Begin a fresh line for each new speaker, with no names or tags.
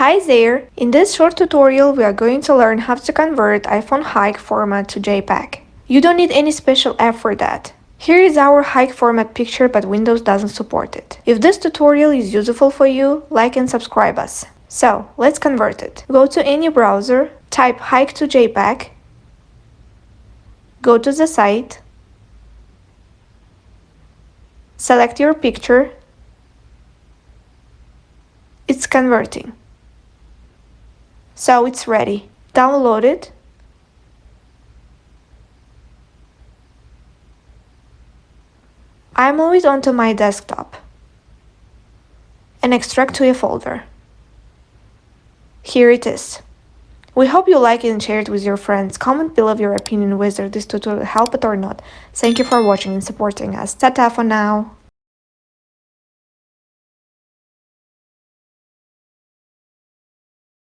Hi there! In this short tutorial we are going to learn how to convert iPhone Heic format to JPEG. You don't need any special app for that. Here is our Heic format picture, but Windows doesn't support it. If this tutorial is useful for you, like and subscribe us. So, let's convert it. Go to any browser, type Heic to JPEG, go to the site, select your picture. It's converting. So it's ready. Download it. I move it onto my desktop and extract to a folder. Here it is. We hope you like it and share it with your friends. Comment below your opinion whether this tutorial helped or not. Thank you for watching and supporting us. Ta-ta for now!